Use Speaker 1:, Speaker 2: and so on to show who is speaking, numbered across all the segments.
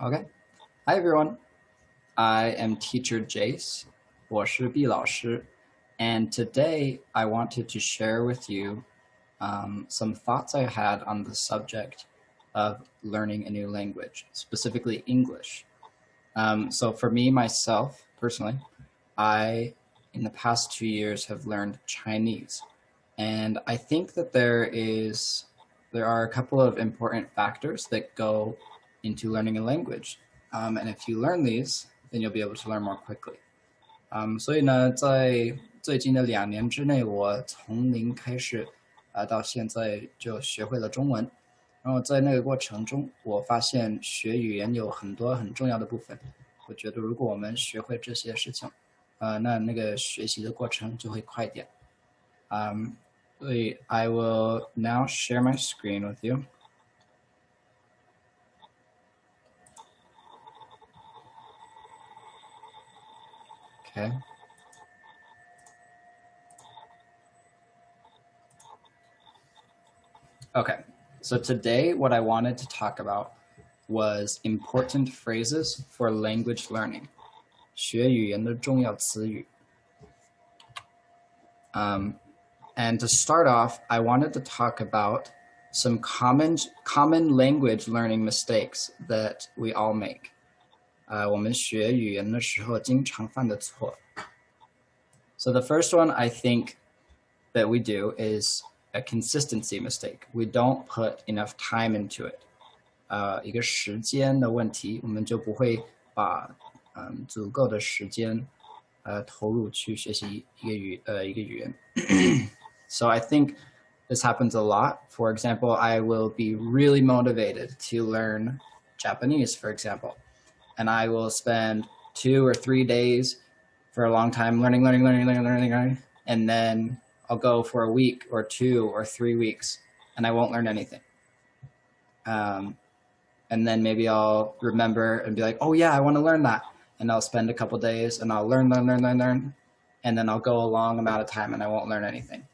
Speaker 1: Okay. Hi everyone. I am teacher Jace. 我是毕老师. And today I wanted to share with you some thoughts I had on the subject of learning a new language, specifically English. So for me, myself, personally, I, in the past 2 years, have learned Chinese. And I think that there are a couple of important factors that go into learning a language. And if you learn these, then you'll be able to learn more quickly. 所以呢，在最近的2年之内，我从零开始，到现在就学会了中文。然后在那个过程中，我发现学语言有很多很重要的部分。我觉得如果我们学会这些事情，那个学习的过程就会快一点。所以 I will now share my screen with you. Okay. Okay, so today what I wanted to talk about was important phrases for language learning. 学语言的重要词语。And to start off, I wanted to talk about some common language learning mistakes that we all make. 我们学语言的时候经常犯的错。So the first one I think that we do is a consistency mistake. We don't put enough time into it. 一个时间的问题，我们就不会把足够的时间投入去学习一个语言。So I think this happens a lot. For example, I will be really motivated to learn Japanese, for example, and I will spend 2 or 3 days for a long time learning, and then I'll go for a week or 2 or 3 weeks, and I won't learn anything. And then maybe I'll remember and be like, oh yeah, I want to learn that. And I'll spend a couple days and I'll learn. And then I'll go a long amount of time and I won't learn anything.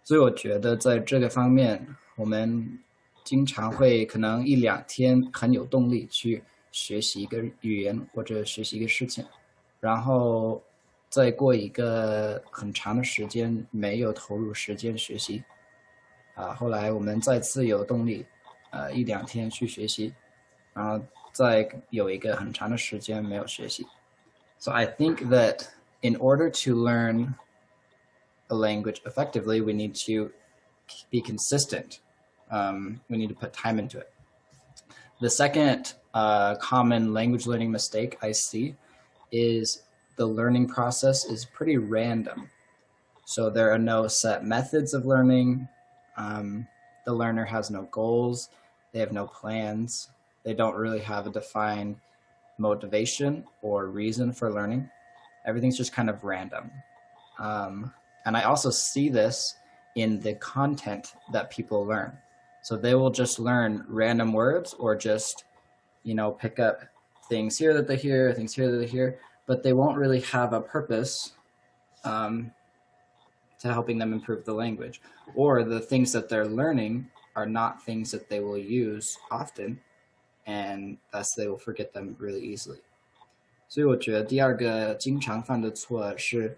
Speaker 1: 所以我觉得在这个方面，我们经常会可能1-2天很有动力去学习一个语言或者学习一个事情，然后再过一个很长的时间没有投入时间学习，后来我们再次有动力，1-2天去学习，然后再有一个很长的时间没有学习。So I think that in order to learn a language effectively, we need to be consistent. We need to put time into it. The second common language learning mistake I see is the learning process is pretty random. So there are no set methods of learning. The learner has no goals. They have no plans. They don't really have a defined motivation or reason for learning. Everything's just kind of random. And I also see this in the content that people learn. So they will just learn random words or just, pick up things here that they hear, things here that they hear, but they won't really have a purpose to helping them improve the language. Or the things that they're learning are not things that they will use often, and thus they will forget them really easily. 所以我觉得第二个经常犯的错是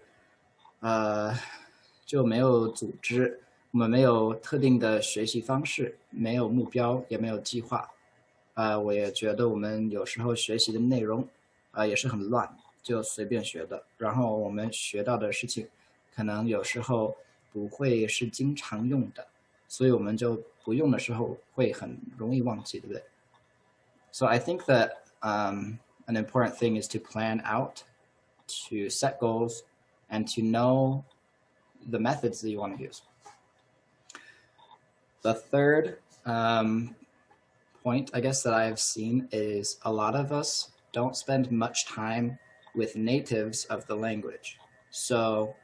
Speaker 1: 就没有组织，我们没有特定的学习方式，没有目标，也没有计划。我也觉得我们有时候学习的内容也是很乱，就随便学的，然后我们学到的事情可能有时候不会是经常用的，所以我们就不用的时候会很容易忘记，对不对？ So I think that an important thing is to plan out, to set goals, and to know the methods that you want to use. The third point, I guess, that I've seen is a lot of us don't spend much time with natives of the language. So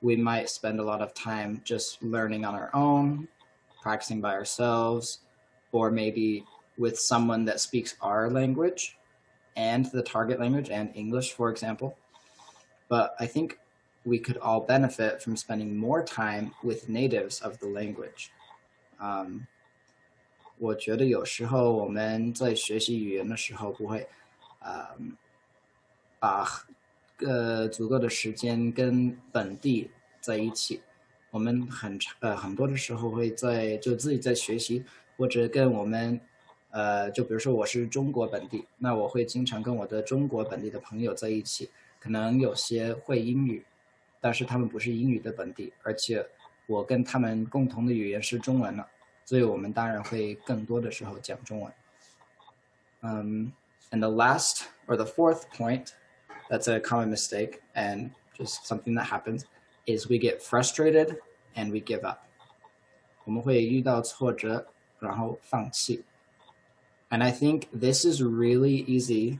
Speaker 1: we might spend a lot of time just learning on our own, practicing by ourselves, or maybe with someone that speaks our language and the target language and English, for example. But I think we could all benefit from spending more time with natives of the language. 我觉得有时候我们在学习语言的时候不会，把足够的时间跟本地在一起。我们很多的时候会就自己在学习，或者跟我们就比如说我是中国本地，那我会经常跟我的中国本地的朋友在一起，可能有些会英语，但是他们不是英语的本地，而且我跟他们共同的语言是中文了，所以我们当然会更多的时候讲中文。And the last or the fourth point, that's a common mistake and just something that happens, is we get frustrated and we give up. 我们会遇到挫折，然后放弃。And I think this is really easy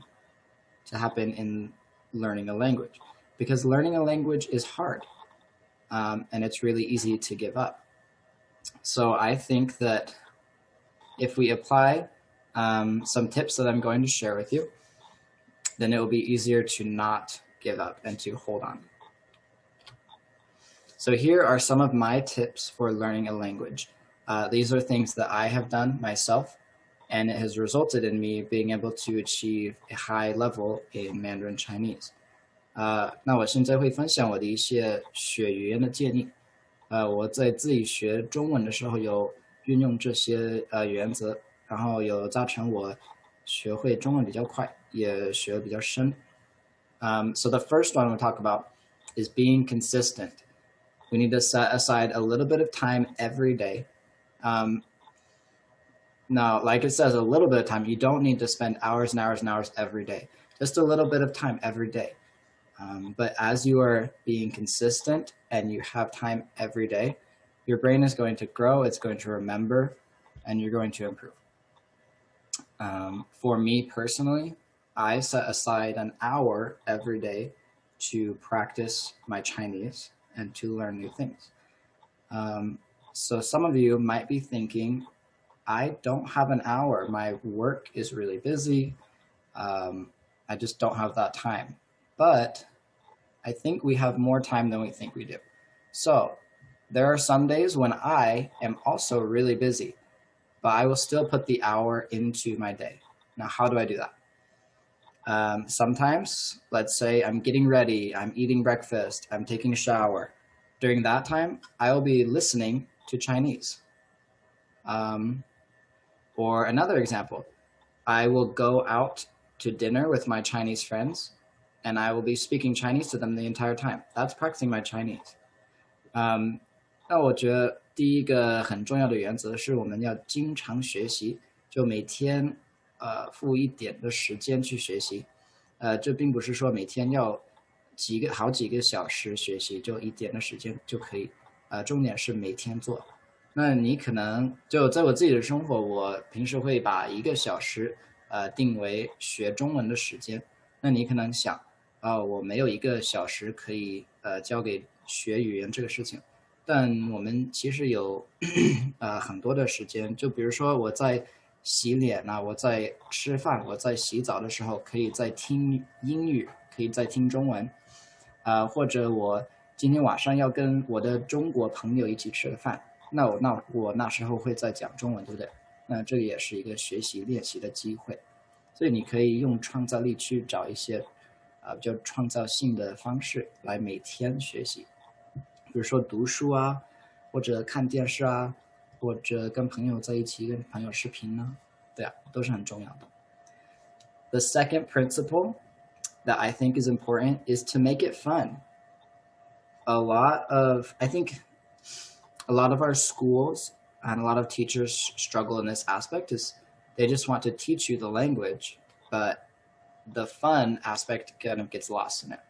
Speaker 1: to happen in learning a language, because learning a language is hard, and it's really easy to give up. So I think that if we apply some tips that I'm going to share with you, then it will be easier to not give up and to hold on. So here are some of my tips for learning a language. These are things that I have done myself, and it has resulted in me being able to achieve a high level in Mandarin Chinese. 那我现在会分享我的一些学语言的建议。我在自己学中文的时候有运用这些原则，然后有造成我学会中文比较快，也学得比较深。So the first one we'll talk about is being consistent. We need to set aside a little bit of time every day. Now, like it says, a little bit of time, you don't need to spend hours and hours and hours every day. Just a little bit of time every day. But as you are being consistent and you have time every day, your brain is going to grow, it's going to remember, and you're going to improve. For me personally, I set aside an hour every day to practice my Chinese and to learn new things. So some of you might be thinking, I don't have an hour. My work is really busy. I just don't have that time. But I think we have more time than we think we do. So there are some days when I am also really busy, but I will still put the hour into my day. Now, how do I do that? Sometimes, let's say I'm getting ready, I'm eating breakfast, I'm taking a shower. During that time, I will be listening to Chinese. Or another example, I will go out to dinner with my Chinese friends, and I will be speaking Chinese to them the entire time. That's practicing my Chinese. 那我觉得第一个很重要的原则是我们要经常学习，就每天付一点的时间去学习。这并不是说每天要好几个小时学习，就一点的时间就可以。重点是每天做。那你可能就在我自己的生活，我平时会把1个小时定为学中文的时间。那你可能想，我没有1个小时可以交给学语言这个事情，但我们其实有很多的时间，就比如说我在洗脸啊，我在吃饭，我在洗澡的时候，可以在听英语，可以在听中文，或者我今天晚上要跟我的中国朋友一起吃个饭，那我那时候会在讲中文，对不对？那这也是一个学习练习的机会，所以你可以用创造力去找一些比较创造性的方式来每天学习，比如说读书啊，或者看电视啊，或者跟朋友在一起跟朋友视频呢，对啊，都是很重要的。The second principle that I think is important is to make it fun. I think a lot of our schools and a lot of teachers struggle in this aspect is they just want to teach you the language, but the fun aspect kind of gets lost in it.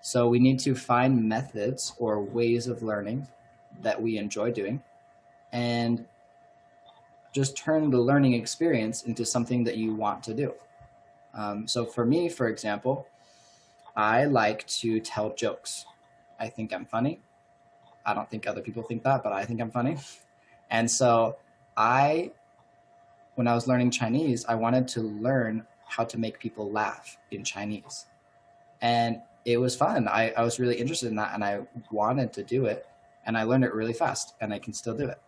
Speaker 1: So we need to find methods or ways of learning that we enjoy doing and just turn the learning experience into something that you want to do. So for me, for example, I like to tell jokes. I think I'm funny. I don't think other people think that, but I think I'm funny. And so when I was learning Chinese, I wanted to learn how to make people laugh in Chinese. And it was fun. I was really interested in that, and I wanted to do it, and I learned it really fast, and I can still do it.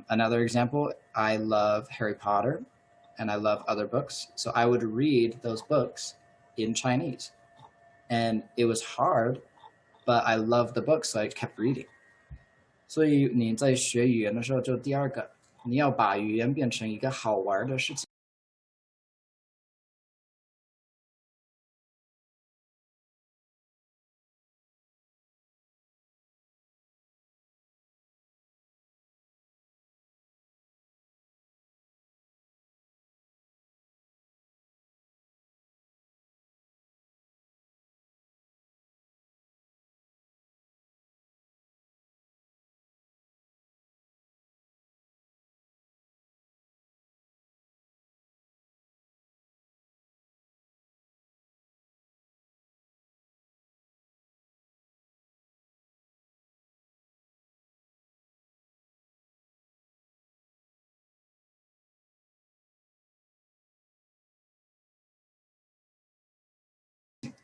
Speaker 1: Another example, I love Harry Potter and I love other books. So I would read those books in Chinese. And it was hard, but I loved the books, so I kept reading. 所以你在学语言的时候，就第二个，你要把语言变成一个好玩的事情。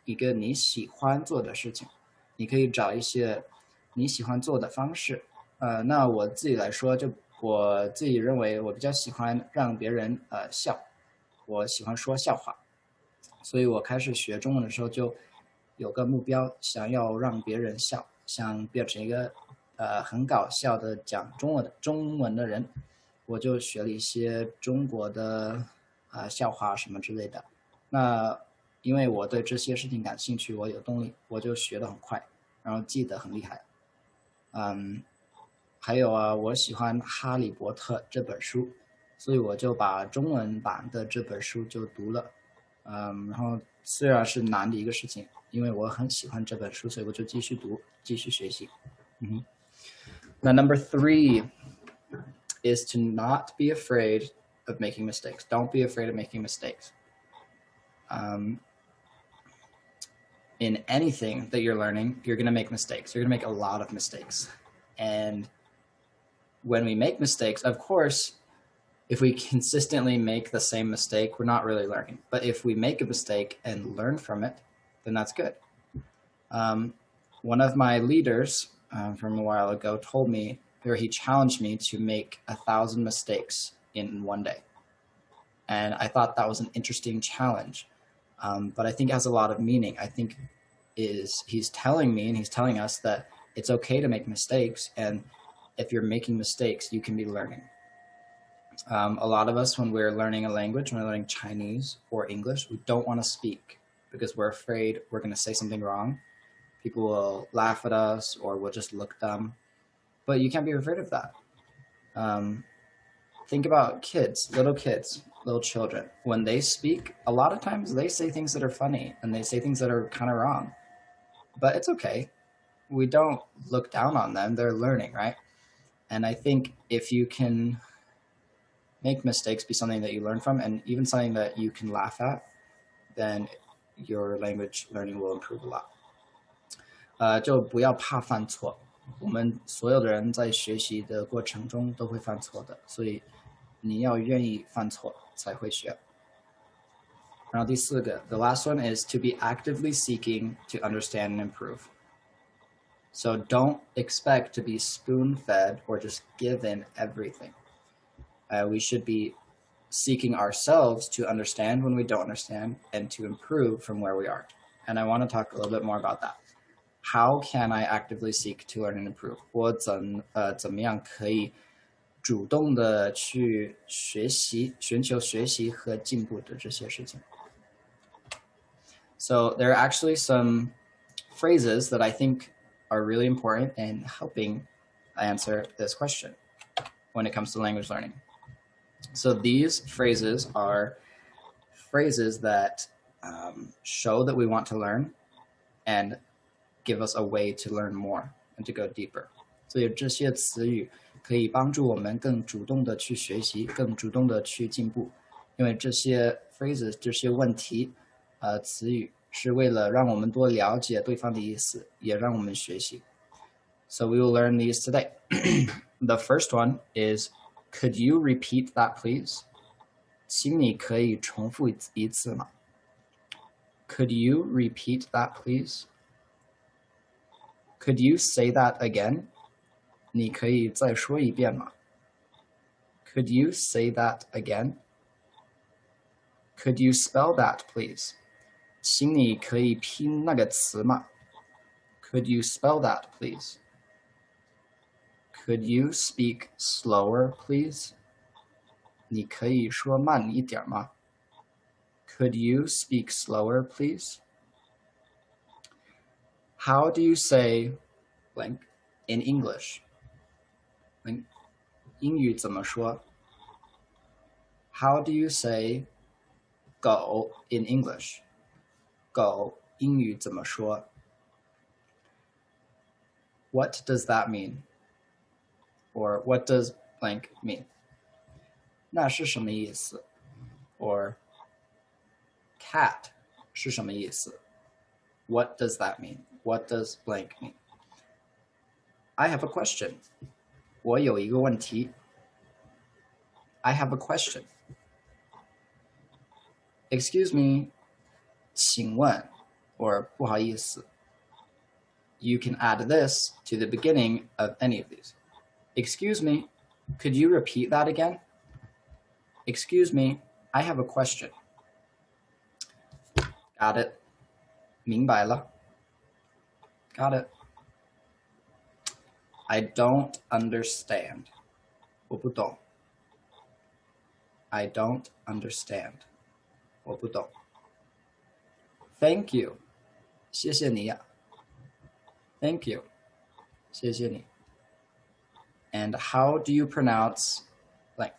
Speaker 1: 一个你喜欢做的事情，你可以找一些你喜欢做的方式。那我自己来说，就我自己认为我比较喜欢让别人笑，我喜欢说笑话，所以我开始学中文的时候就有个目标，想要让别人笑，想变成一个很搞笑的讲中文的人，我就学了一些中国的笑话什么之类的。那因为我对这些事情感兴趣，我有动力，我就学得很快，然后记得很厉害。还有啊，我喜欢《哈利波特》这本书，所以我就把中文版的这本书就读了。然后虽然是难的一个事情，因为我很喜欢这本书，所以我就继续读，继续学习。那 number 3 is to not be afraid of making mistakes. Don't be afraid of making mistakes. In anything that you're learning, you're going to make mistakes. You're going to make a lot of mistakes. And when we make mistakes, of course, if we consistently make the same mistake, we're not really learning. But if we make a mistake and learn from it, then that's good. One of my leaders from a while ago told me, or he challenged me to make 1,000 mistakes in one day. And I thought that was an interesting challenge. But I think it has a lot of meaning. I think he's telling me and he's telling us that it's okay to make mistakes. And if you're making mistakes, you can be learning. A lot of us, when we're learning a language, when we're learning Chinese or English, we don't want to speak because we're afraid we're going to say something wrong. People will laugh at us or we'll just look dumb. But you can't be afraid of that. Think about little children. When they speak, a lot of times they say things that are funny and they say things that are kind of wrong. But it's okay. We don't look down on them. They're learning, right? And I think if you can make mistakes be something that you learn from and even something that you can laugh at, then your language learning will improve a lot. 就不要怕犯错。我们所有的人在学习的过程中都会犯错的，所以你要愿意犯错才会学。然后第4个 the last one is to be actively seeking to understand and improve. So don't expect to be spoon-fed or just given everything. We should be seeking ourselves to understand when we don't understand and to improve from where we are. And I want to talk a little bit more about that. How can I actively seek to learn and improve? 我怎么样可以主动的去学习，寻求学习和进步的这些事情。So there are actually some phrases that I think are really important in helping answer this question when it comes to language learning. So these phrases are phrases that show that we want to learn and give us a way to learn more and to go deeper. 所以这些词语可以帮助我们更主动的去学习，更主动的去进步。因为这些 phrases 这些问题词语是为了让我们多了解对方的意思，也让我们学习。So we will learn these today. The first one is, could you repeat that please? 请你可以重复一次吗？ Could you repeat that please? Could you say that again? 你可以再说一遍吗 Could you say that again? Could you spell that, please? 请你可以拼那个词吗？ Could you spell that, please? Could you speak slower, please? 你可以说慢一点吗？ Could you speak slower, please? How do you say blank in English? 英语怎么说？ How do you say狗 in English? 狗英语怎么说？ What does that mean? Or what does blank mean? 那是什么意思？ Or cat 是什么意思？ What does that mean? What does blank mean? I have a question. 我有一个问题。I have a question. Excuse me. 请问 or 不好意思。You can add this to the beginning of any of these. Excuse me, could you repeat that again? Excuse me, I have a question. Got it. 明白了。Got it. I don't understand. 我不懂。I don't understand. 我不懂。Thank you. 谢谢你呀。Thank you. 谢谢你。And how do you pronounce blank?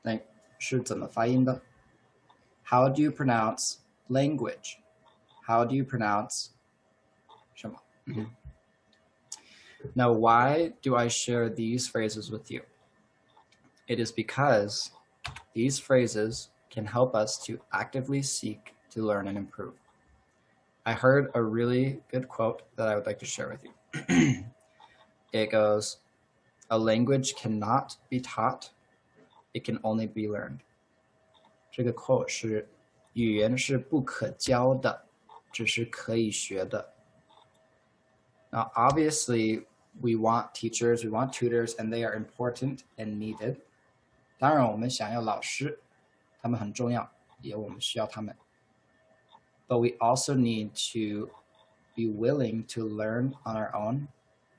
Speaker 1: Blank 是怎么发音的？ How do you pronounce language? How do you pronounce 什么？ Now, why do I share these phrases with you? It is because these phrases can help us to actively seek to learn and improve. I heard a really good quote that I would like to share with you. It goes, a language cannot be taught, it can only be learned. 这个 quote 是语言是不可教的，只是可以学的。Now, obviously, we want teachers, we want tutors, and they are important and needed. 当然，我们想要老师，他们很重要，也我们需要他们。But we also need to be willing to learn on our own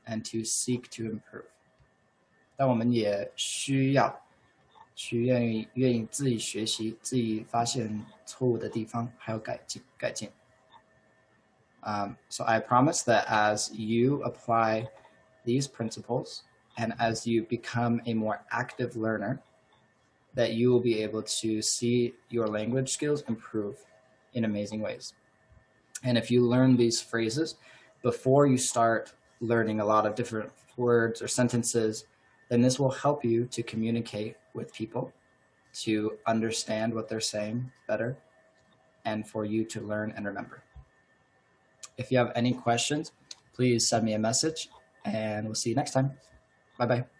Speaker 1: and to seek to improve. 但我们也需要去愿意自己学习，自己发现错误的地方，还有改进。So I promise that as you apply these principles and as you become a more active learner, that you will be able to see your language skills improve in amazing ways. And if you learn these phrases before you start learning a lot of different words or sentences, then this will help you to communicate with people, to understand what they're saying better, and for you to learn and remember. If you have any questions, please send me a message, and we'll see you next time. Bye-bye.